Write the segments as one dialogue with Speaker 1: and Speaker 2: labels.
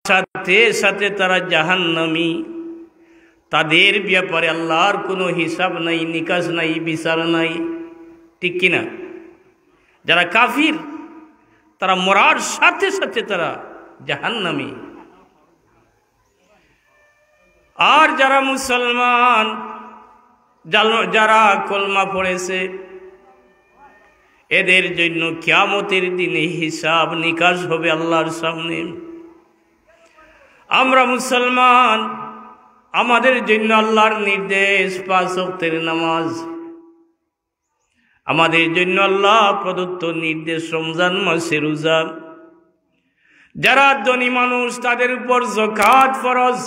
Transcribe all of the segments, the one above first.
Speaker 1: সাথে সাথে তারা জাহান্নামী। তাদের ব্যাপারে আল্লাহর কোনো হিসাব নাই, নিকাশ নাই, বিচার নাই, ঠিক কিনা? যারা কাফির তারা মরার সাথে সাথে তারা জাহান্নামী। আর যারা মুসলমান, যারা কলমা পড়েছে, এদের জন্য কিয়ামতের দিনে হিসাব নিকাশ হবে আল্লাহর সামনে। আমরা মুসলমান, আমাদের জন্য আল্লাহর নির্দেশ 5 ওয়াক্তের নামাজ। আমাদের জন্য আল্লাহ প্রদত্ত নির্দেশ রমজান মাসে রোজা। যারা ধনী মানুষ তাদের উপর যাকাত ফরজ,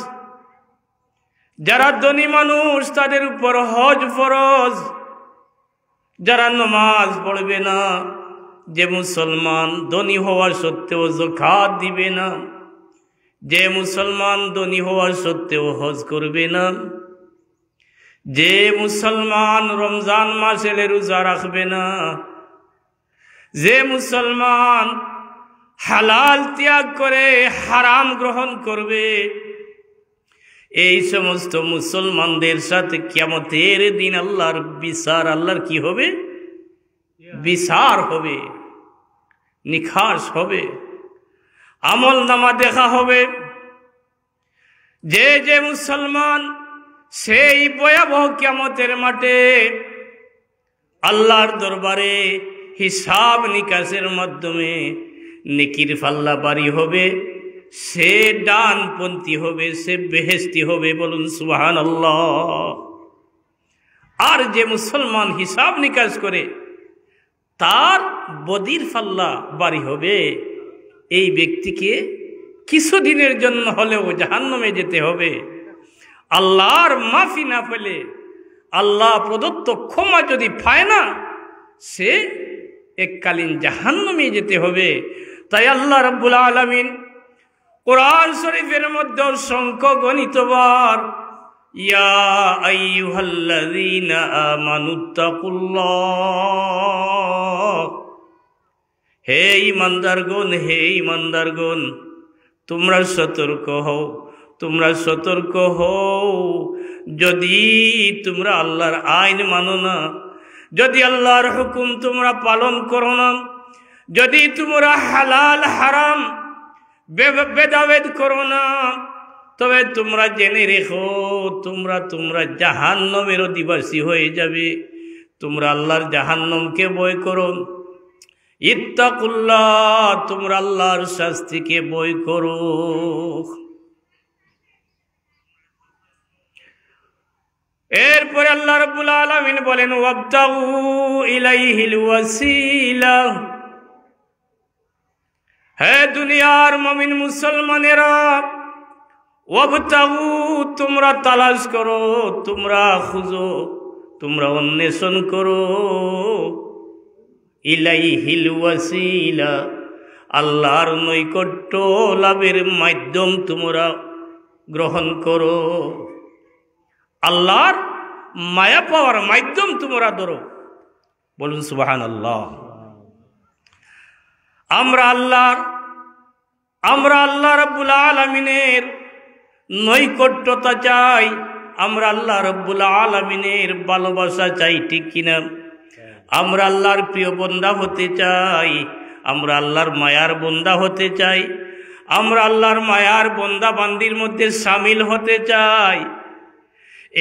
Speaker 1: যারা ধনী মানুষ তাদের উপর হজ ফরজ। যারা নামাজ পড়বে না, যে মুসলমান ধনী হওয়ার সত্ত্বেও যাকাত দিবে না, যে মুসলমান ধনী হওয়ার সত্ত্বেও হজ করবে না, যে মুসলমান রমজান মাসে রোজা রাখবে না, যে মুসলমান হালাল ত্যাগ করে হারাম গ্রহণ করবে, এই সমস্ত মুসলমানদের সাথে কিয়ামতের দিন আল্লাহর বিচার, আল্লাহর কি হবে? বিচার হবে, নিখাস হবে, আমল নামা দেখা হবে। যে যে মুসলমান সেই ভয়াবহ কিয়ামতের মাঠে আল্লাহর দরবারে হিসাব নিকাশের মাধ্যমে নেকির পাল্লা ভারী হবে, সে ডানপন্থী হবে, সে বেহেশতি হবে, বলুন সুবহানাল্লাহ। আর যে মুসলমান হিসাব নিকাশ করে তার বদির পাল্লা ভারী হবে, এই ব্যক্তিকে কিছুদিনের জন্য হলেও জাহান্নামে যেতে হবে। আল্লাহর মাফি না পেলে, আল্লাহ প্রদত্ত ক্ষমা যদি পায় না, সে এককালীন জাহান্নামে যেতে হবে। তাই আল্লাহ রাব্বুল আলামিন কোরআন শরীফের মধ্যে অসংখ্য গণিতবার ইয়া আইয়ুহাল্লাযীনা আমানুত্তাকুল্লাহ, হে ঈমানদারগণ, হে ঈমানদারগণ, তোমরা সতর্ক হও, তোমরা সতর্ক হও। যদি তোমরা আল্লাহর আইন মানো না, যদি আল্লাহর হুকুম তোমরা পালন করো না, যদি তোমরা হালাল হারাম ভেদাভেদ করো না, তবে তোমরা জেনে রেখো তোমরা জাহান্নামের অধিবাসী হয়ে যাবে। তোমরা আল্লাহর জাহান্নামকে ভয় করো। ইত্তাকুল্লাহ, তোমরা আল্লাহর শাস্তিকে ভয় করো। এরপরে আল্লাহ রাব্বুল আলামিন বলেন ওয়াবতাগু ইলাইহিল ওয়াসিলা, হে দুনিয়ার মুমিন মুসলমানেরা, ওয়াবতাগু, তোমরা তালাশ করো, তোমরা খুঁজো, তোমরা অন্বেষণ করো, ইলাইহিল ওয়াসিলা, আল্লাহর নৈকট্য লাভের মাধ্যম তোমরা গ্রহণ করো, আল্লাহর মায়া পাওয়ার মাধ্যম তোমরা ধরো। বলুন সুবহানাল্লাহ। আমরা আল্লাহ রাব্বুল আলামিনের নৈকট্যতা চাই, আমরা আল্লাহ রাব্বুল আলামিনের ভালোবাসা চাই, ঠিক কিনা? আমরা আল্লাহর প্রিয় বান্দা হতে চাই, আমরা আল্লাহর মায়ার বান্দা হতে চাই, আমরা আল্লাহর মায়ার বান্দা বান্দির মধ্যে শামিল হতে চাই।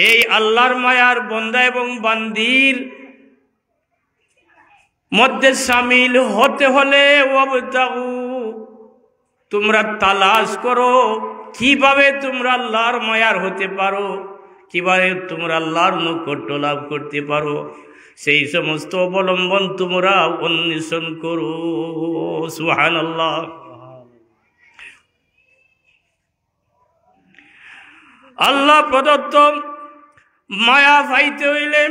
Speaker 1: এই আল্লাহর মায়ার বান্দা এবং বান্দির মধ্যে শামিল হতে হলে ওয়াবতাগু, তোমরা তালাশ করো কিভাবে তোমরা আল্লাহর মায়ার হতে পারো, কিভাবে তোমরা আল্লাহর নৈকট্য লাভ করতে পারো, সেই সমস্ত অবলম্বন তোমরা অন্বেষণ করো। সুবহানাল্লাহ। আল্লাহ প্রদত্ত মায়া পাইতে হইলে,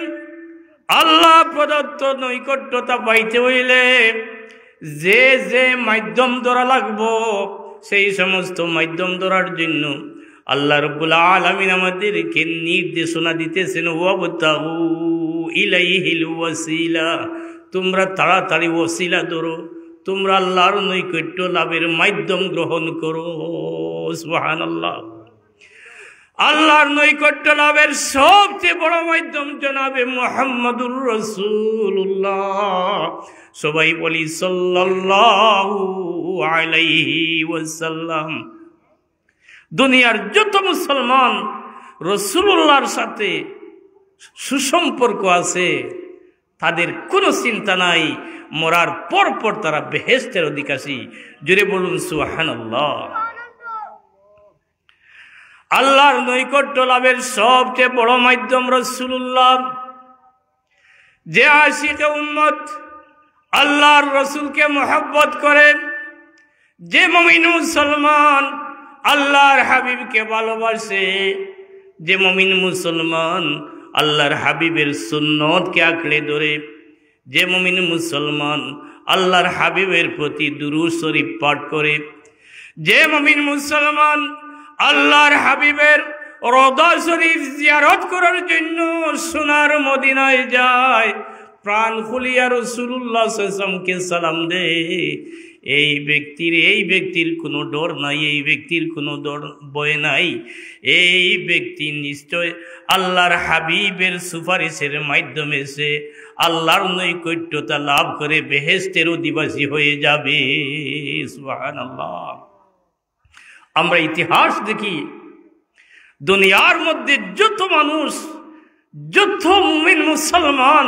Speaker 1: আল্লাহ প্রদত্ত নৈকট্যতা পাইতে হইলে যে যে মাধ্যম ধরা লাগবো, সেই সমস্ত মাধ্যম ধরার জন্য আল্লাহ রাব্বুল আলামিন আমাদেরকে নির্দেশনা দিতেছেন ওয়াবতাগু ইলাইহিল ওয়াসিলা, তোমরা তাড়াতাড়ি ওসিলা ধরো, তোমরা আল্লাহর নৈকট্য লাভের মাধ্যম গ্রহণ করো। সুবহানাল্লাহ। আল্লাহর নৈকট্য লাভের সবচেয়ে বড় মাধ্যম জনাবে মুহাম্মদুর রাসূলুল্লাহ। সবাই বলি সাল্লাল্লাহু আলাইহি ওয়াসাল্লাম। দুনিয়ার যত মুসলমান রাসূলুল্লাহর সাথে সুসম্পর্ক আছে তাদের কোনো চিন্তা নাই, মরার পর পর তারা বেহেশতের অধিকারী। জোরে বলুন সুবহানাল্লাহ। আল্লাহর নৈকট্য লাভের সবচেয়ে বড় মাধ্যম রাসূলুল্লাহ। যে আশিকে উম্মত আল্লাহর রাসূলকে মহব্বত করে, যে মুমিন মুসলমান আল্লাহর হাবিবকে ভালোবাসে, যে মুমিন মুসলমান আল্লাহর হাবিবের সুন্নতকে আঁকড়ে ধরে, যে মুমিন মুসলমান আল্লাহর হাবিবের প্রতি দুরূদ শরীফ পাঠ করে, যে মুমিন মুসলমান আল্লাহর হাবিবের রওজা শরীফ জিয়ারত করার জন্য সোনার মদিনায় যায়, প্রাণ খুলিয়া রাসূলুল্লাহ সাল্লাল্লাহু আলাইহি ওয়াসাল্লামকে সালাম দেয়, এই ব্যক্তির কোনো ডর নাই, এই ব্যক্তির কোনো ভয় নাই। এই ব্যক্তি নিশ্চয় আল্লাহর হাবিবের সুপারিশের মাধ্যমে সে আল্লাহর নৈকট্যতা লাভ করে বেহেশতের অধিবাসী হয়ে যাবে। সুবহানাল্লাহ। আমরা ইতিহাস দেখি, দুনিয়ার মধ্যে যত মানুষ, যত মুমিন মুসলমান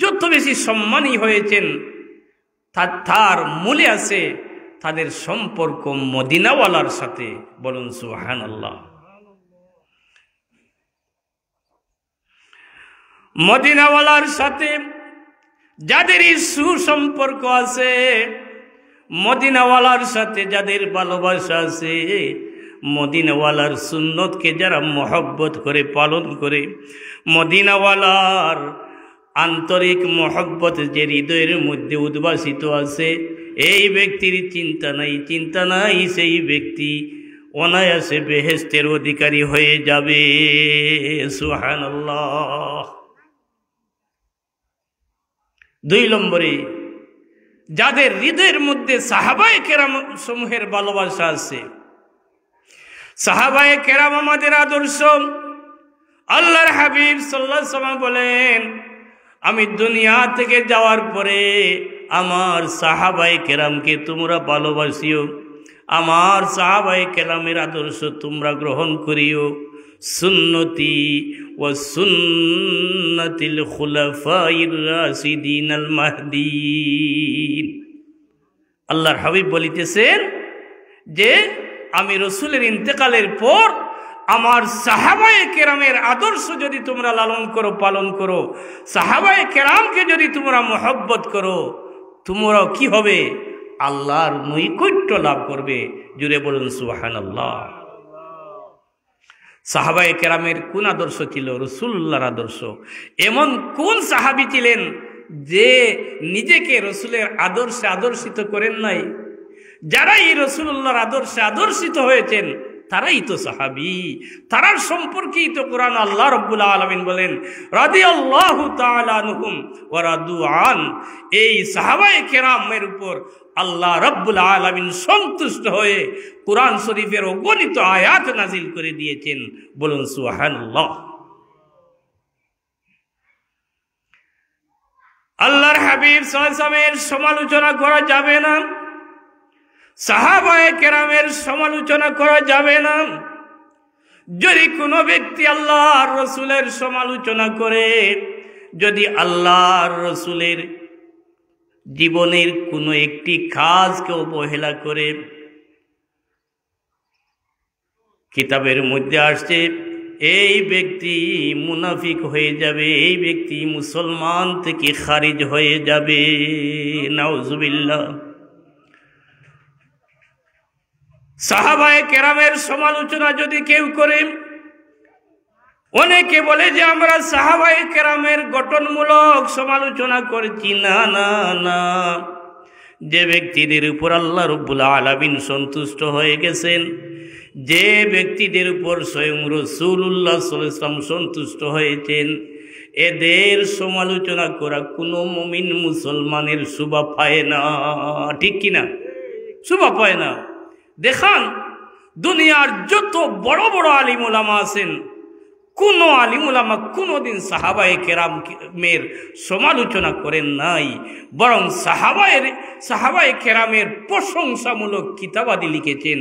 Speaker 1: যত বেশি সম্মানী হয়েছেন তার মূলে আছে তাদের সম্পর্ক মদিনাওয়ালার সাথে। বলুন সুবহানাল্লাহ। মদিনাওয়ালার সাথে যাদের সুসম্পর্ক আছে, মদিনাওয়ালার সাথে যাদের ভালোবাসা আছে, মদিনাওয়ালার সুন্নতকে যারা মহব্বত করে পালন করে, মদিনাওয়ালার আন্তরিক মহব্বত যে হৃদয়ের মধ্যে উদ্ভাসিত আছে, এই ব্যক্তির চিন্তা নাই, সেই ব্যক্তি অনায়াসে বেহেশতের অধিকারী হয়ে যাবে। সুবহানাল্লাহ। 2 নম্বরে যাদের হৃদয়ের মধ্যে সাহাবায়ে কেরাম সমূহের ভালোবাসা আছে। সাহাবায়ে কেরাম আমাদের আদর্শ। আল্লাহর হাবিব সাল্লাল্লাহু আলাইহি ওয়াসাল্লাম বলেন, আমি দুনিয়া থেকে যাওয়ার পরে আমার সাহাবায়ে কেরামকে তোমরা ভালোবাসিও, আমার সাহাবায়ে কেরামের আদর্শ তোমরা গ্রহণ করিও। সুন্নতি ওয়া সুন্নাতিল খুলাফাইর রাশিদিনাল মাহদিন। আল্লাহর হাবিব বলিতেছেন যে আমি রাসূলের ইন্তেকালের পর আমার সাহাবায়ে কেরামের আদর্শ যদি তোমরা লালন করো, পালন করো, সাহাবায়ে কেরামকে যদি তোমরা মহব্বত করো, তোমরাও কি হবে? আল্লাহর নৈকট্য লাভ করবে। জুড়ে বলুন সুবহানাল্লাহ। সাহাবায়ে কেরামের কোন আদর্শ ছিল? রাসূলুল্লাহর আদর্শ। এমন কোন সাহাবী ছিলেন যে নিজেকে রাসূলের আদর্শে আদর্শিত করেন নাই? যারা এই রাসূলুল্লাহর আদর্শে আদর্শিত হয়েছেন তারাই তো সাহাবী, তারার সম্পর্কেই তো কোরআন আল্লাহ রাব্বুল আলামিন বলেন রাদিয়াল্লাহু তাআলা আনহুম ওয়া রাদু আন। এই সাহাবায়ে কেরামের উপর আল্লাহ রাব্বুল আলামিন সন্তুষ্ট হয়ে কোরআন শরীফের অগণিত আয়াত নাজিল করে দিয়েছেন। বলুন সুবহানাল্লাহ। আল্লাহর হাবিব সাল্লাল্লাহু আলাইহি ওয়াসাল্লামের সমালোচনা করা যাবে না, সাহাবায়ে কেরামের সমালোচনা করা যাবে না। যদি কোনো ব্যক্তি আল্লাহর রাসূলের সমালোচনা করে, যদি আল্লাহর রাসূলের জীবনের কোনো একটি কাজকে অবহেলা করে, কিতাবের মধ্যে আসছে এই ব্যক্তি মুনাফিক হয়ে যাবে, এই ব্যক্তি মুসলমান থেকে খারিজ হয়ে যাবে। নাউজুবিল্লাহ। সাহাবায়ে কেরামের সমালোচনা যদি কেউ করে, অনেকে বলে যে আমরা সাহাবায়ে কেরামের গঠনমূলক সমালোচনা করছি। না না না, যে ব্যক্তিদের উপর আল্লাহ রাব্বুল আলামিন সন্তুষ্ট হয়ে গেছেন, যে ব্যক্তিদের উপর স্বয়ং রাসূলুল্লাহ সাল্লাল্লাহু আলাইহি ওয়াসাল্লাম সন্তুষ্ট হয়েছেন, এদের সমালোচনা করা কোনো মুমিন মুসলমানের শোভা পায় না। ঠিক কিনা? শোভা পায় না। দেখান দুনিয়ার যত বড় বড় আলিম ওলামা আছেন, কোন আলিম ওলামা কোনদিন সাহাবায়ে কেরামের সমালোচনা করেন নাই, বরং সাহাবায়ে কেরামের প্রশংসামূলক কিতাবাদি লিখেছেন,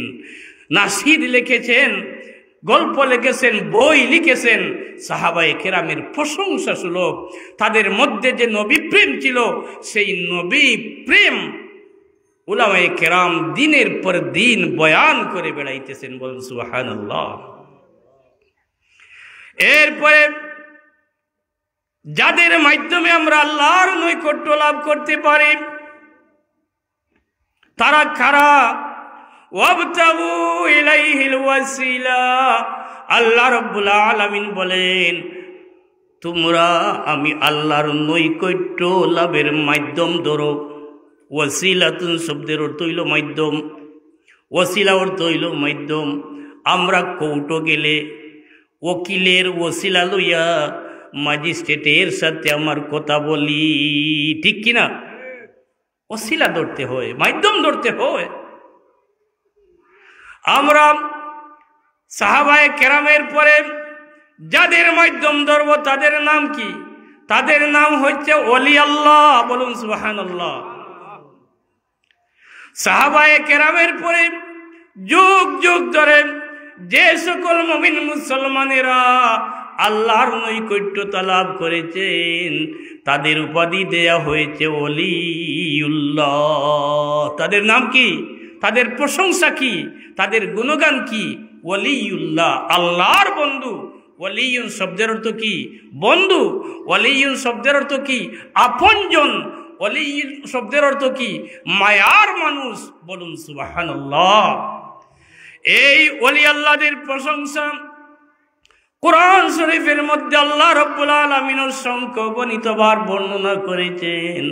Speaker 1: নাসিদ লিখেছেন, গল্প লিখেছেন, বই লিখেছেন। সাহাবায়ে কেরামের প্রশংসা সুলভ, তাদের মধ্যে যে নবী প্রেম ছিল, সেই নবী প্রেম উলামায়ে কেরাম দিনের পর দিন বয়ান করে বেড়াইতেছেন। বলুন সুবহানাল্লাহ। এরপরে যাদের মাধ্যমে আমরা আল্লাহর নৈকট্য লাভ করতে পারি তারা কারা? ওয়াবতাগু ইলাইহিল ওয়াসিলা। আল্লাহ রাব্বুল আলামিন বলেন, তোমরা আমি আল্লাহর নৈকট্য লাভের মাধ্যম ধরো। ওয়াসিলাতুন শব্দের অর্থ হইল মাধ্যম, ওয়াসিলা অর্থ হইল মাধ্যম। আমরা কোর্টে গেলে ওকিলের ওসিলা লইয়া ম্যাজিস্ট্রেটের সাথে আমার কথা বলি, ঠিক কিনা? ওসিলা ধরতে হয়, মাধ্যম ধরতে হয়। আমরা সাহাবায়ে কেরামের পরে যাদের মাধ্যম ধরব তাদের নাম কি? তাদের নাম হচ্ছে ওলি আল্লাহ। বলুন সুবহানাল্লাহ। সাহাবায়ে কেরামের পরে যুগ যুগ ধরে যে সকল মুমিন মুসলমানেরা আল্লাহর নৈকট্যতা লাভ করেছেন তাদের উপাধি দেয়া হয়েছে ওলিউল্লাহ। তাদের নাম কি? তাদের প্রশংসা কি? তাদের গুণগান কি? ওলিউল্লাহ, আল্লাহর বন্ধু। ওলিউন শব্দের অর্থ কি? বন্ধু। ওলিউন শব্দের অর্থ কি? আপনজন। ওলিউন শব্দের অর্থ কি? মায়ার মানুষ। বলুন সুবহানাল্লাহ। এই ওলি আল্লাহদের প্রশংসা কোরআন শরীফের মধ্যে আল্লাহ রাব্বুল আলামিন অসংখ্য গণিতবার বর্ণনা করেছেন।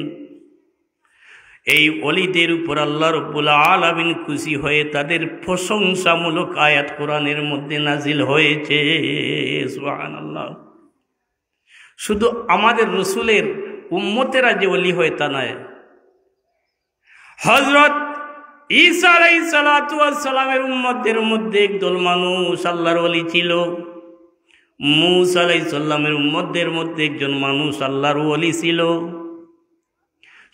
Speaker 1: এই ওলিদের উপর আল্লাহ রাব্বুল আলামিন খুশি হয়ে তাদের প্রশংসামূলক আয়াত কোরআনের মধ্যে নাজিল হয়েছে। সুবহানাল্লাহ। শুধু আমাদের রসুলের উম্মতেরা যে ওলি হয় তা নয়, হযরত ঈসা আলাইহিস সালাতু ওয়াস সালামের উম্মতদের মধ্যে একদল মানুষ আল্লাহর ওলি ছিল। মূসা আলাইহিস সালামের উম্মতদের মধ্যে একজন মানুষ আল্লাহর ওলি ছিল।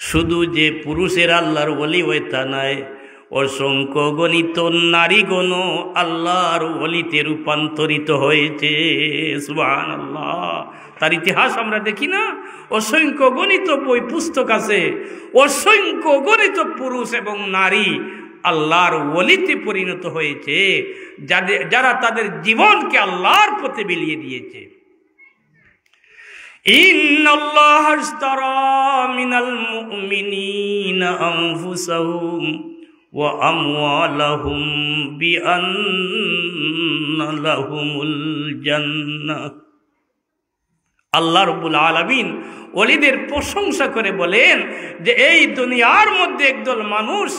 Speaker 1: শুধু যে পুরুষের আল্লাহর ওলি হয় তা নয়, অসংখ্য গণিত নারীগণ আল্লাহর ওলিতে রূপান্তরিত হয়েছে। সুবহানাল্লাহ। তার ইতিহাস আমরা দেখি না? অসংখ্য গণিত বই পুস্তক আছে, অসংখ্য গণিত পুরুষ এবং নারী আল্লাহর ওলিতে পরিণত হয়েছে, যারা তাদের জীবনকে আল্লাহর পথে বিলিয়ে দিয়েছে। ইন্নাল্লাহা আশতারা মিনাল মুমিনিনা আনফুসাহুম ওয়া আমওয়ালাহুম বিআন্না লাহুমুল জান্নাহ। আল্লাহ রাব্বুল আলামিন ওলিদের প্রশংসা করে বলেন যে এই দুনিয়ার মধ্যে একদল মানুষ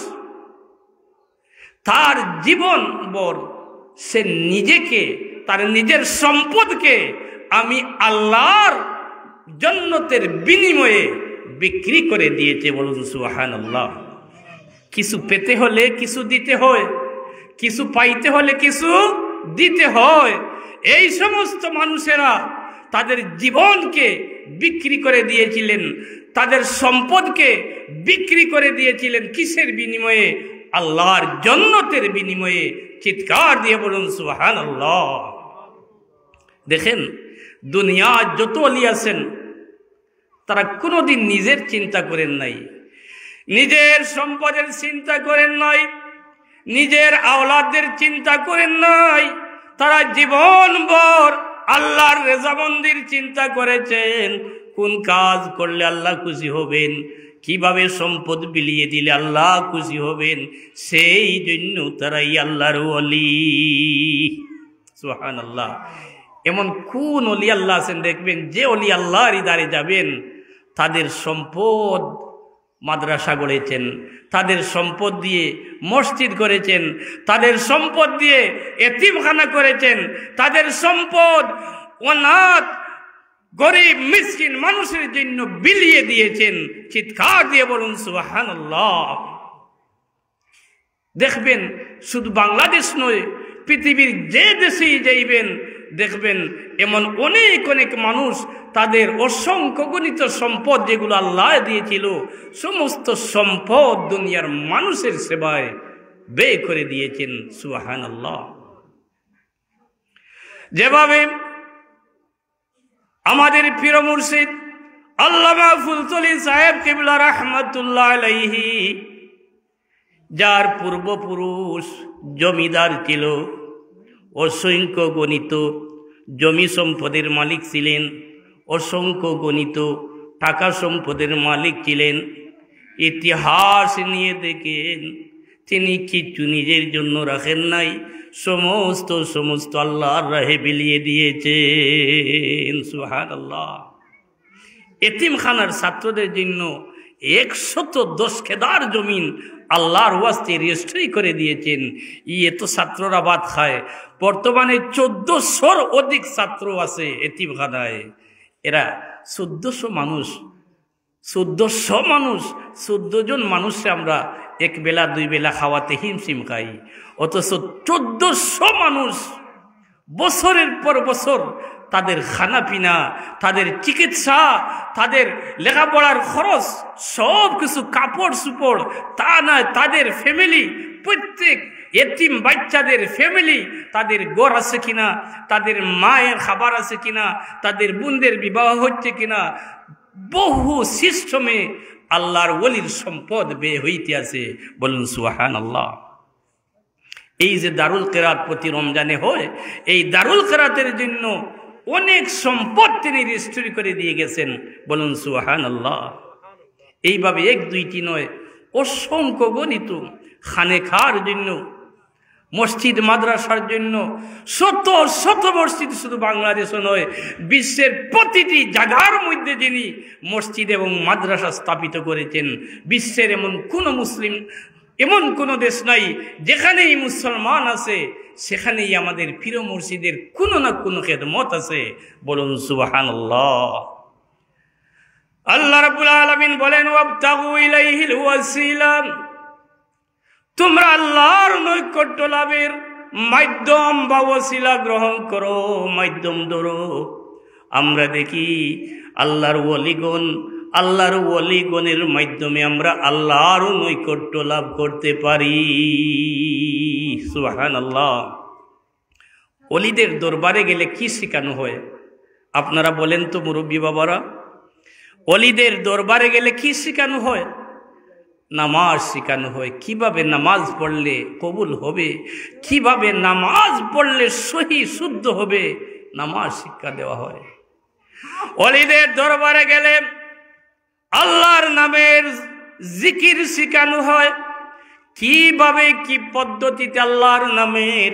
Speaker 1: তার জীবন ভর সে নিজেকে, তার নিজের সম্পদকে আমি আল্লাহর জান্নাতের বিনিময়ে বিক্রি করে দিয়েছে। বলুন সুবহানাল্লাহ। কিছু পেতে হলে কিছু দিতে হয়, কিছু পাইতে হলে কিছু দিতে হয়। এই সমস্ত মানুষেরা তাদের জীবনকে বিক্রি করে দিয়েছিলেন, তাদের সম্পদকে বিক্রি করে দিয়েছিলেন। কিসের বিনিময়ে? আল্লাহর জান্নাতের বিনিময়ে। চিৎকার দিয়ে বলুন সুবহানাল্লাহ। দেখেন, দুনিয়া যত ওলি আছেন তারা কোনোদিন নিজের চিন্তা করেন নাই, নিজের সম্পদের চিন্তা করেন নাই, নিজের আওলাদের চিন্তা করেন নাই। তারা জীবনভর আল্লাহর রেজামন্দির চিন্তা করেছেন। কোন কাজ করলে আল্লাহ খুশি হবেন, কিভাবে সম্পদ বিলিয়ে দিলে আল্লাহ খুশি হবেন, সেই জন্য তারাই আল্লাহর ওলি। সুবহানাল্লাহ। এমন কোন ওলি আল্লাহ আছেন দেখবেন, যে ওলি আল্লাহর ইদারে যাবেন তাদের সম্পদ মাদ্রাসা গড়েছেন, তাদের সম্পদ দিয়ে মসজিদ করেছেন, তাদের সম্পদ দিয়ে এতিমখানা করেছেন, তাদের সম্পদ অনাথ গরিব মিসকিন মানুষের জন্য বিলিয়ে দিয়েছেন। চিৎকার দিয়ে বলুন সুবহানাল্লাহ। দেখবেন শুধু বাংলাদেশ নয়, পৃথিবীর যে দেশেই যাইবেন দেখবেন এমন অনেক অনেক মানুষ তাদের অসংখ্য গণিত সম্পদ যেগুলো আল্লাহ দিয়েছিল সমস্ত সম্পদ দুনিয়ার মানুষের সেবায় ব্যয় করে দিয়েছেন। সুবহানাল্লাহ। যেভাবে আমাদের পীর মুর্শিদ আল্লামা ফুলতলি সাহেব কিবলা রাহমাতুল্লাহ আলাইহি, যার পূর্বপুরুষ জমিদার ছিল, অসংখ্য গণিত জমি সম্পদের মালিক ছিলেন, অসংখ্য গণিত টাকা সম্পদের মালিক ছিলেন। ইতিহাস নিয়ে দেখেন তিনি কিছু নিজের জন্য রাখেন নাই, সমস্ত আল্লাহর রাহে বিলিয়ে দিয়েছেন। সুবহানাল্লাহ। এতিমখানার ছাত্রদের জন্য 110 খেদার জমিন আল্লাহর ওয়াস্তে রেজিস্ট্রি করে দিয়েছেন। এত ছাত্ররা ভাত খায়। বর্তমানে 1400-র অধিক ছাত্র আছে এতিমখানায়। এরা 1400 মানুষ, 14 জন মানুষে আমরা এক বেলা দুই বেলা খাওয়াতে হিমশিম খাই, অথচ 1400 মানুষ বছরের পর বছর তাদের খানা পিনা, তাদের চিকিৎসা, তাদের লেখাপড়ার খরচ, সব কিছু কাপড় চুপড়, তা নয় তাদের ফ্যামিলি, প্রত্যেক এতিম বাচ্চাদের ফ্যামিলি, তাদের ঘর আছে কিনা, তাদের মায়ের খাবার আছে কিনা, তাদের বোনদের বিবাহ হচ্ছে কিনা, বহু সিস্টেমে আল্লাহর ওলির সম্পদ ব্যয় হইতে আছে। বলুন সুবহানাল্লাহ। এই যে দারুল কেরাত প্রতি রমজানে হয়, এই দারুল কেরাতের জন্য অনেক সম্পদ তিনি রেজিস্ট্রি করে দিয়ে গেছেন। বলুন সুবহানাল্লাহ। এইভাবে 1-2টি নয়, অসংখ্য গণিত খানেখার জন্য, মসজিদ মাদ্রাসার জন্য শত মসজিদ শুধু বাংলাদেশও নয়, বিশ্বের প্রতিটি জায়গার মধ্যে যিনি মসজিদ এবং মাদ্রাসা স্থাপিত করেছেন। বিশ্বের এমন কোনো দেশ নাই যেখানেই মুসলমান আছে সেখানেই আমাদের পীর মুর্শিদের কোনো না কোনো খেদমত আছে। বলুন সুবহানাল্লাহ। আল্লাহ রাব্বুল আলামিন বলেন, ওয়াবতাগু ইলাইহিল ওয়াসিলা, তোমরা আল্লাহর নৈকট্য লাভের মাধ্যম বা ওসিলা গ্রহণ করো, মাধ্যম ধরো। আমরা দেখি আল্লাহর ওলিগণের মাধ্যমে আমরা আল্লাহর নৈকট্য লাভ করতে পারি। সুবহানাল্লাহ। ওলিদের দরবারে গেলে কি শেখানো হয় আপনারা বলেন তো মুরব্বী বাবারা? ওলিদের দরবারে গেলে কি শেখানো হয়? নামাজ শেখানো হয়। কিভাবে নামাজ পড়লে কবুল হবে, কিভাবে নামাজ পড়লে সহি শুদ্ধ হবে, নামাজ শিক্ষা দেওয়া হয়। ওলিদের দরবারে গেলে আল্লাহর নামের জিকির শেখানো হয়। কিভাবে কি পদ্ধতিতে আল্লাহর নামের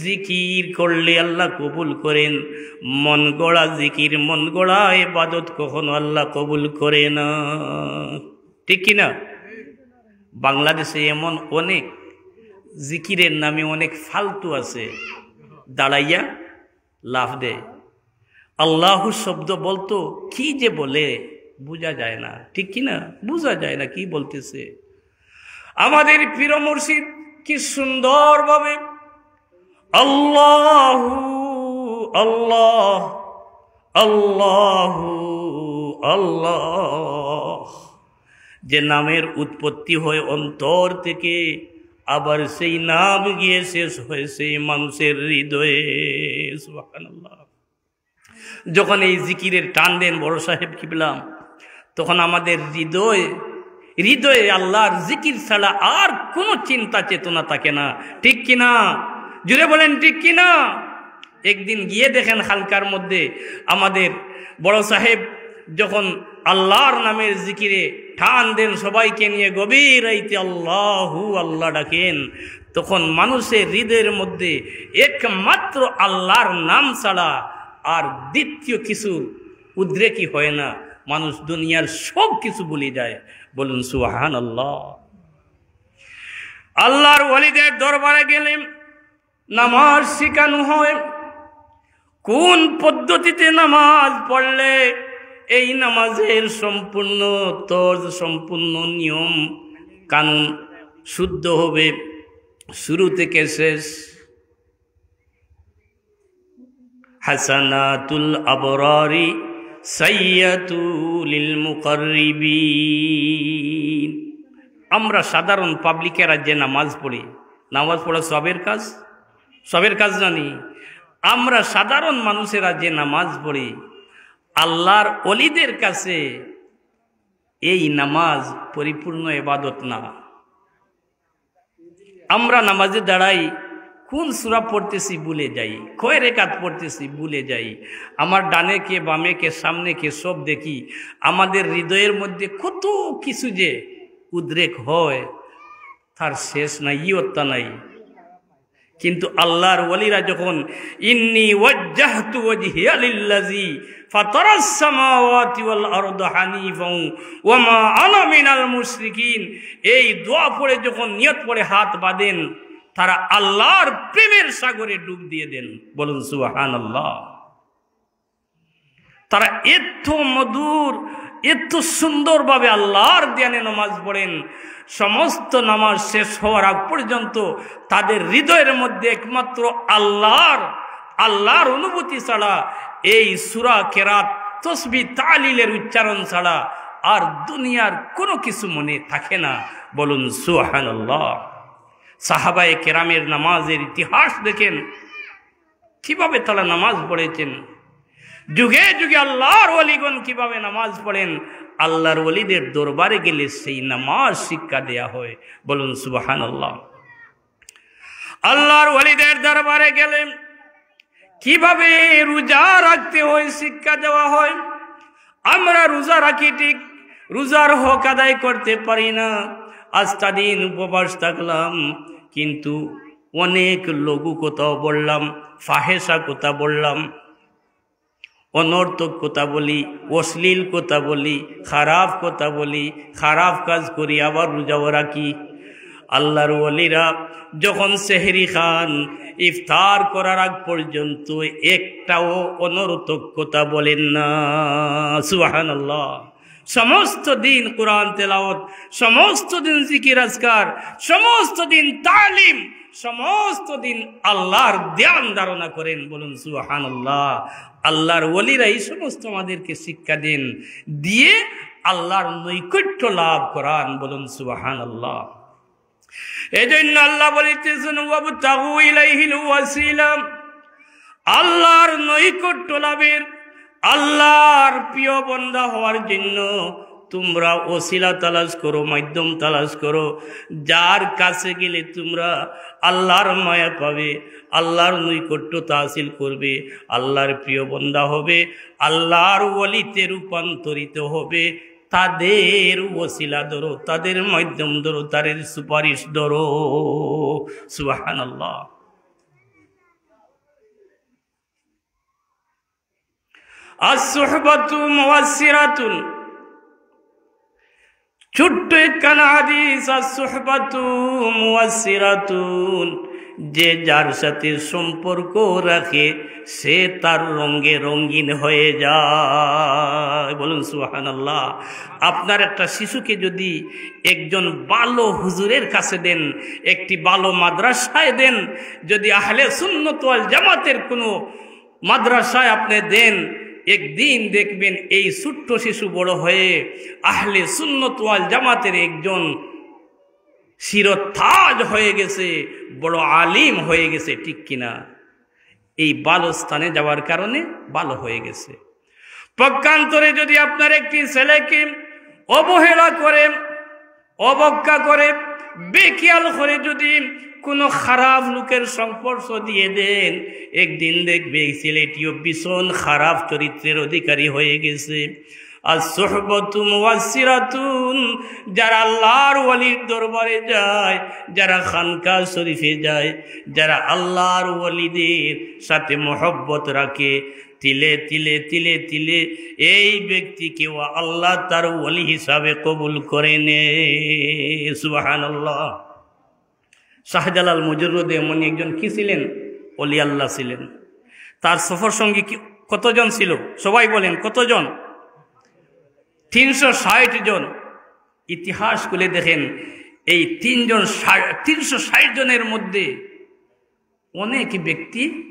Speaker 1: জিকির করলে আল্লাহ কবুল করেন। মন গড়া জিকির, মন গড়া ইবাদত কখনো আল্লাহ কবুল করে না, ঠিক কিনা? বাংলাদেশে এমন অনেক জিকিরের নামে অনেক ফালতু আছে, দাঁড়াইয়া লাফ দেয়। আল্লাহু শব্দ বলতো কি যে বলে বোঝা যায় না, ঠিক কিনা? বোঝা যায় না কি বলতেছে। আমাদের পীর মুর্শিদ কি সুন্দরভাবে আল্লাহু আল্লাহ আল্লাহু আল্লাহ যে নামের উৎপত্তি হয় অন্তর থেকে, আবার সেই নাম গিয়ে শেষ হয় সেই মানুষের হৃদয়ে। সুবহানাল্লাহ। যখন এই জিকিরের টান দেন বড় সাহেব কিবলা, তখন আমাদের হৃদয়ে আল্লাহর জিকির ছাড়া আর কোনো চিন্তা চেতনা থাকে না, ঠিক কিনা? জুড়ে বলেন ঠিক কিনা? একদিন গিয়ে দেখেন হালকার মধ্যে আমাদের বড় সাহেব যখন আল্লাহর নামের জিকিরে টান দেন, সবাইকে নিয়ে গভীর রাইতে আল্লাহু আল্লাহ ডাকেন, তখন মানুষের হৃদয়ের মধ্যে একমাত্র আল্লাহর নাম ছাড়া আর দ্বিতীয় কিছু উদ্রেকই হয় না। মানুষ দুনিয়ার সব কিছু ভুলে যায়। বলুন সুবহানাল্লাহ। আল্লাহর ওলিদের দরবারে গেলে নামাজ শেখানো হয়। কোন পদ্ধতিতে নামাজ পড়লে এই নামাজের সম্পূর্ণ তর্জ, সম্পূর্ণ নিয়ম কানুন শুদ্ধ হবে, শুরু থেকে শেষ হাসানাতুল আবরারি সাইয়্যাতুল মুকাররিবিন। আমরা সাধারণ পাবলিকেরা যে নামাজ পড়ি, নামাজ পড়া সবের কাজ জানি। আমরা সাধারণ মানুষেরা যে নামাজ পড়ি, আল্লাহর ওলিদের কাছে এই নামাজ পরিপূর্ণ ইবাদত না। আমরা নামাজে দাঁড়াই, কোন সূরা পড়তেছি ভুলে যাই, কয় রাকাত পড়তেছি ভুলে যাই। আমার ডানে কে বামে কে সামনে কে সব দেখি। আমাদের হৃদয়ের মধ্যে কত কিছু যে উদ্রেক হয়, তার শেষ নাই, ইয়ত্তা নাই। কিন্তু আল্লাহর ওলিরা যখন ইন্নী ওয়াজ্জাহতু ওয়াজহিয়া লিল্লাযী ফাতারাস সামাওয়াতি ওয়াল আরদা হানিফাও ওয়া মা আনা মিনাল মুশরিকিন, এই দোয়া পড়ে যখন নিয়ত পড়ে হাত বাঁধেন, তারা আল্লাহর প্রেমের সাগরে ডুব দিয়ে দেন। বলুন সুবহানাল্লাহ। তারা এত মধুর, এত সুন্দরভাবে আল্লাহর ধ্যানে নামাজ পড়েন, সমস্ত নামাজ শেষ হওয়ার আগ পর্যন্ত তাদের হৃদয়ের মধ্যে একমাত্র আল্লাহর অনুভূতি ছাড়া, এই সূরা কেরাত তসবিহ তাহলিলের উচ্চারণ ছাড়া আর দুনিয়ার কোনো কিছু মনে থাকে না। বলুন সুবহানাল্লাহ। সাহাবায়ে কেরামের নামাজের ইতিহাস দেখেন, কিভাবে তারা নামাজ পড়েছেন। যুগে যুগে আল্লাহর ওলিগণ কিভাবে নামাজ পড়েন, আল্লাহর ওলিদের দরবারে গেলে সেই নামাজ শিক্ষা দেয়া হয়। বলুন সুবহানাল্লাহ। আল্লাহর ওলিদের দরবারে গেলে কিভাবে রোজা রাখতে হয় শিক্ষা দেওয়া হয়। আমরা রোজা রাখি ঠিক, রোজার হক আদায় করতে পারি না। আজটা দিন উপবাস থাকলাম, কিন্তু অনেক লঘু কথাও বললাম, ফাহেসা কথা বললাম, অনর্থক কথা বলি, অশ্লীল কথা বলি, খারাপ কথা বলি, খারাপ কাজ করি, আবার রোজাও রাখি। আল্লাহর ওলিরা যখন সেহরি খান, ইফতার করার আগ পর্যন্ত একটাও অনর্থক কথা বলেন না। সুবহানাল্লাহ। সমস্ত দিন কোরআন তেলাওয়াত, সমস্ত দিন জিকির আজকার, সমস্ত দিন তালিম, সমস্ত দিন আল্লাহর ধ্যান ধারণা করেন। বলুন সুবহানাল্লাহ। আল্লাহর ওলিরা এই সমস্ত আমাদেরকে শিক্ষা দেন, দিয়ে আল্লাহর নৈকট্য লাভ করান। বলুন সুবহানাল্লাহ। এজন্য আল্লাহ বলিতেছেন ওয়াবতাগু ইলাইহিল ওয়াসিলা, আল্লাহর নৈকট্য লাভের, আল্লাহর প্রিয় বান্দা হওয়ার জন্য তোমরা ওসিলা তালাশ করো, মাধ্যম তালাশ করো, যার কাছে গেলে তোমরা আল্লাহর মায়া পাবে, আল্লাহর নৈকট্যতা হাসিল করবে, আল্লাহর প্রিয় বান্দা হবে, আল্লাহর ওলিতে রূপান্তরিত হবে। তাদের ওসিলা ধরো, তাদের মাধ্যম ধরো, তাদের সুপারিশ ধরো। সুবহানাল্লাহ। as-suhbatu muwassiratun, ছোট্ট একখানা হাদিস, as-suhbatu muwassiratun, যে যার সাথে সম্পর্ক রাখে সে তার রঙে রঙিন হয়ে যায়। বলুন সুবহানাল্লাহ। আপনার একটা শিশুকে যদি একজন ভালো হুজুরের কাছে দেন, একটি ভালো মাদ্রাসায় দেন, যদি আহলে সুন্নাত ওয়াল জামাতের কোনো মাদ্রাসায় আপনি দেন, একদিন দেখবেন এই ছোট্ট শিশু বড় হয়ে আহলে সুন্নাত ওয়াল জামাতের একজন শিরতাজ হয়ে গেছে, বড় আলিম হয়ে গেছে। ঠিক কিনা? এই ভালো স্থানে যাওয়ার কারণে ভালো হয়ে গেছে। পক্ষান্তরে যদি আপনার একটি ছেলেকে অবহেলা করে, অবজ্ঞা করে, বেখেয়াল করে যদি কোনো খারাপ লোকের সংস্পর্শ দিয়ে দেন, একদিন দেখবে এই ছেলেটিও ভীষণ খারাপ চরিত্রের অধিকারী হয়ে গেছে। as-suhbatu muwassiratun, যারা আল্লাহর ওলির দরবারে যায়, যারা খানকা শরীফে যায়, যারা আল্লাহর ওলিদের সাথে মহব্বত রাখে, তিলে তিলে তিলে তিলে এই ব্যক্তিকেও আল্লাহ তার ওলি হিসাবে কবুল করে নে। সুবহানাল্লাহ। শাহজালাল মুজাররদ এমন একজন কি ছিলেন? ওলি আল্লাহ ছিলেন। তার সফর সঙ্গী কতজন ছিল? সবাই বলেন কতজন? 360 জন। ইতিহাস খুলে দেখেন, এই 360 জনের মধ্যে অনেক ব্যক্তি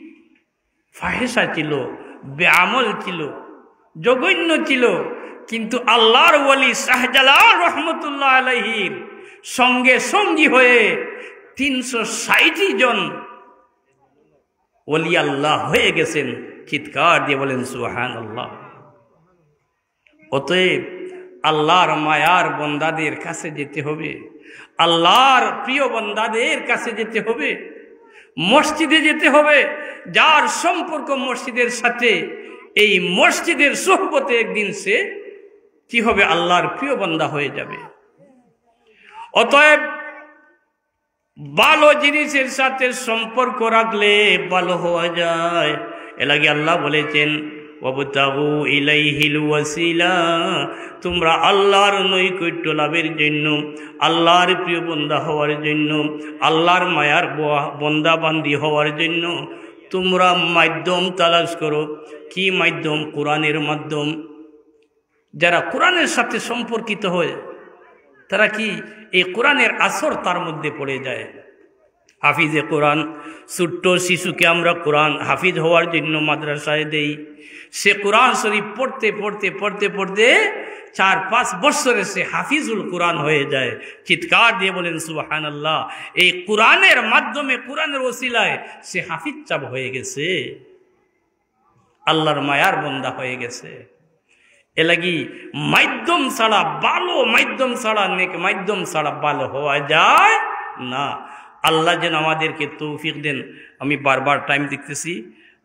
Speaker 1: ফাহেসা ছিল, বেআমল ছিল, জঘন্য ছিল। কিন্তু আল্লাহর ওয়ালি শাহজালাল রহমতুল্লাহ আলাইহির সঙ্গে সঙ্গী হয়ে 360 জন ওলি আল্লাহ হয়ে গেছেন। চিৎকার দিয়ে বলেন সুবহানাল্লাহ। অতএব আল্লাহর মায়ার বন্দাদের কাছে যেতে হবে, আল্লাহর প্রিয় বন্দাদের কাছে যেতে হবে, মসজিদে যেতে হবে। যার সম্পর্ক মসজিদের সাথে, এই মসজিদের সোহবতে একদিন সে কি হবে? আল্লাহর প্রিয় বান্দা হয়ে যাবে। অতএব ভালো জিনিসের সাথে সম্পর্ক রাখলে ভালো হওয়া যায়। এ লাগে আল্লাহ বলেছেন ওয়াবতাগু ইলাইহিল ওয়াসিলা, তোমরা আল্লাহর নৈকট্য লাভের জন্য, আল্লাহর প্রিয় বান্দা হওয়ার জন্য, আল্লাহর মায়ার বান্দা বান্দি হওয়ার জন্য তোমরা মাধ্যম তালাশ করো। কি মাধ্যম? কোরআনের মাধ্যম। যারা কোরআনের সাথে সম্পর্কিত হয় তারা কি এই কোরআনের আসর তার মধ্যে পড়ে যায়। হাফিজে কোরআন, ছোট্ট শিশুকে আমরা কোরআন হাফিজ হওয়ার জন্য মাদ্রাসায় দেই। সে কোরআন শরীফ পড়তে পড়তে পড়তে পড়তে 4-5 বছরে সে হাফিজুল কোরআন হয়ে যায়। চিৎকার দিয়ে বলেন সুবহানাল্লাহ। এই কোরআনের মাধ্যমে, কোরআনের ওসিলায় সে হাফিজ চাব হয়ে গেছে, আল্লাহর মায়ার বান্দা হয়ে গেছে। এ লাগি মাধ্যম ছাড়া ভালো, মাধ্যম ছাড়া নেক, মাধ্যম ছাড়া ভালো হওয়া যায় না। আল্লাহ যেন আমাদেরকে তৌফিক দেন। আমি বারবার টাইম দেখতেছি,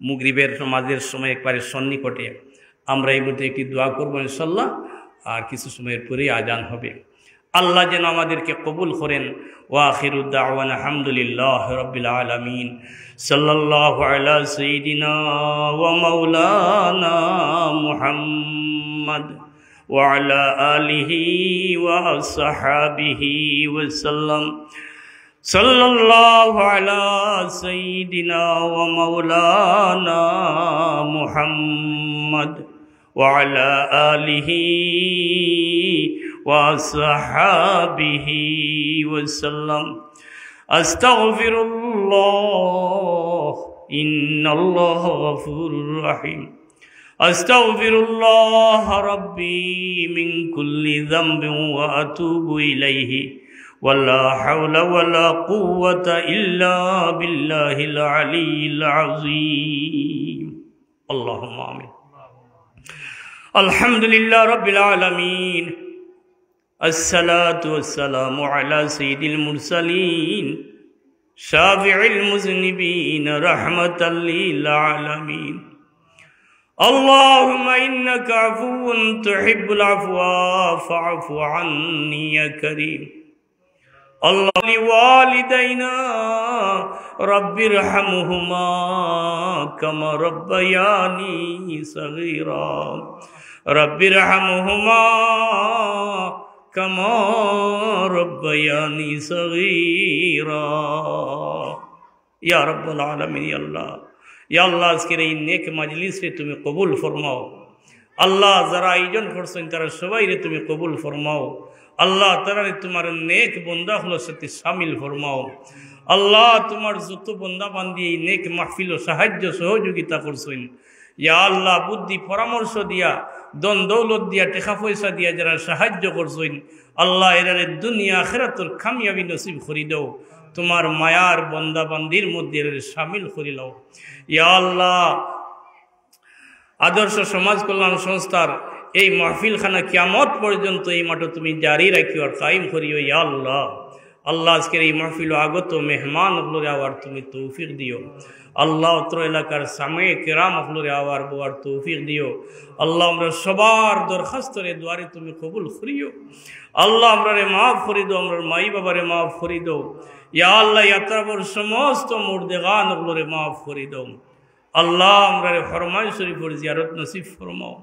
Speaker 1: মাগরিবের নামাজের সময় একবারে সন্নিকটে। আমরা এই মধ্যে একটি দোয়া করবো ইনশাল্লাহ, আর কিছু সময়ের পরেই আজান হবে। আল্লাহ যেন আমাদেরকে কবুল করেন। ওয়া আখিরু দাওয়ানা আলহামদুলিল্লাহি রাব্বিল আলামিন। সাল্লাল্লাহু আলা সাইয়্যিদিনা ওয়া মাওলানা মুহাম্মদ ওয়া আলা আলিহি ওয়া আসহাবিহি ওয়া সাল্লাম। সাল্লাল্লাহু আলা সাইয়্যিদিনা ওয়া মাওলানা মুহাম্মদ ওয়া আলা আলিহি ওয়া আসহাবিহি ওয়া সাল্লাম। আস্তাগফিরুল্লাহ, ইন্নাল্লাহা গফুরুর রহিম। আস্তাগফিরুল্লাহ রাব্বি মিন কুল্লি যামবিন ওয়া আতুবু ইলাইহি ওয়ালা হাওলা ওয়ালা কুওয়াতা ইল্লা বিল্লাহিল আলিয়্যিল আযীম। আল্লাহুম্মা আমিন। আলহামদুলিল্লাহ রাব্বিল আলামিন। আসসালাতু ওয়াসসালামু আলা সাইয়্যিদিল মুরসালিন শাফিউল মুযনিবিন রাহমাতাল লিল আলামিন। আল্লাহুম্মা ইন্নাকা আফুউন তুহিব্বুল আফওয়া ফাআফু আন্নি ইয়া কারীম। আল্লাহ লিওয়ালিদাইনা রাব্বিরহামহুমা কামা রাব্বায়ানি সগীরা। রাব্বিরহামহুমা কামা রাব্বায়ানি সগীরা। ইয়া রাব্বুল আলামিন। ইয়া আল্লাহ, ইয়া আল্লাহ, আজকের এই নেক মাজলিসে তুমি কবুল ফরমাও। আল্লাহ, যারা আয়োজন করছেন তারা সবাইরে তুমি কবুল ফরমাও। আল্লাহ, তারা তোমার নেক বন্দা হলো সাথে শামিল ফরমাও। আল্লাহ, তোমার যত বন্দা বান্দি এই নেক মাহফিল ও সাহায্য সহযোগিতা করছেন, ইয়া আল্লাহ, বুদ্ধি পরামর্শ দিয়া, দন দৌলত দিয়া, টাকা পয়সা দিয়া যারা সাহায্য করছেন, আল্লাহ এরা দুনিয়া আখিরাতের কামিয়াবি নসিব করি দাও। তোমার মায়ার বন্দা বান্দির মধ্যে এর শামিল করি লাও। ইয়া আল্লাহ, আদর্শ সমাজ কল্যাণ সংস্থার এই মাহফিলখানা কিয়ামত পর্যন্ত এই মাঠে তুমি জারি রাখিও আর কায়েম করিও। ইয়া আল্লাহ, আল্লাহ আজকের এই মাহফিল আগত মেহমান হলরে আওয়ার তুমি তৌফিক দিও। আল্লাহ, অত্র এলাকার সাময়ে কেরাম হলরে আওয়ার বোয়ার তৌফিক দিও। আল্লাহ, আমরা সবার দরখাস্তরে দুয়ারে তুমি কবুল করিও। আল্লাহ, আমরা রে মাফ করি দো, আমরা মাই বাবারে মাফ করি দো। ইয়া আল্লাহ, ইয়াত্রাবর সমস্ত মুর্দেগান হলরে মাফ করি দো। আল্লাহ, আমরা রে ফরমান শরীফের জিয়ারত নসিব ফরমাও।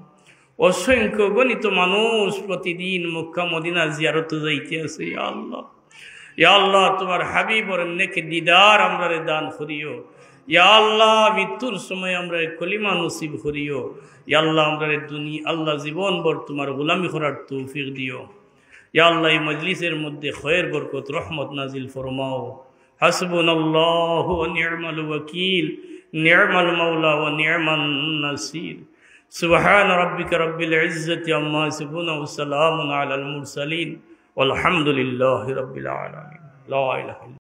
Speaker 1: অসংখ্য গণিত মানুষ প্রতিদিন মক্কা মদিনা জিয়ারত যাইতে আছে। ইয়া আল্লাহ, ইয়া আল্লাহ, তোমার হাবিবর নেকে দিদার আমরা রে দান করিও। ইয়া আল্লাহ, মৃত্যুর সময় আমরা কলিমা নসিব করিও। ইয়া আল্লাহ, আমরা রে দুনিয়া আল্লাহ জীবন ভর তোমার গোলামি করার তৌফিক দিও। ইয়া আল্লাহ, এই মজলিসের মধ্যে খয়ের বরকত রহমত নাজিল ফরমাও। হাসবুনাল্লাহু ওয়া নি'মাল ওয়াকিল। নি'মাল মাওলা ওয়া নি'মান নাসির। সুবহান রাব্বিকা রাব্বিল ইজ্জাতি আম্মা ইয়াসিফুন ওয়া সালামুন আলাল মুরসালিন ওয়ালহামদুলিল্লাহি রাব্বিল আলামিন। লা ইলাহা